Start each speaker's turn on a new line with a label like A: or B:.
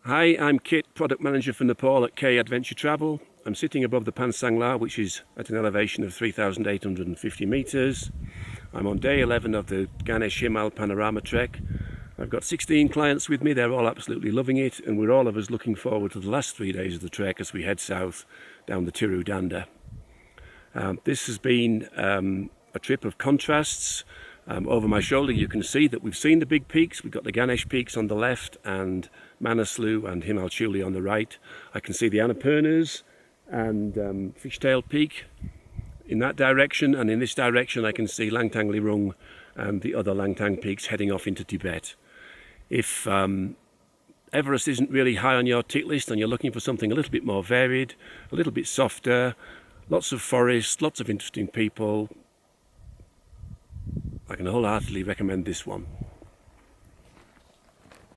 A: Hi, I'm Kit, Product Manager for Nepal at K Adventure Travel. I'm sitting above the Pansangla, which is at an elevation of 3,850 metres. I'm on day 11 of the Ganesh Himal Panorama Trek. I've got 16 clients with me, they're all absolutely loving it, and we're all of us looking forward to the last 3 days of the trek as we head south down the Tiru Danda. This has been a trip of contrasts. Over my shoulder you can see that we've seen the big peaks. We've got the Ganesh peaks on the left and Manaslu and Himal Chuli on the right. I can see the Annapurnas and Fishtail Peak in that direction, and in this direction I can see Langtang Lirung and the other Langtang peaks heading off into Tibet. If Everest isn't really high on your tick list and you're looking for something a little bit more varied, a little bit softer, lots of forest, lots of interesting people, I can wholeheartedly recommend this one.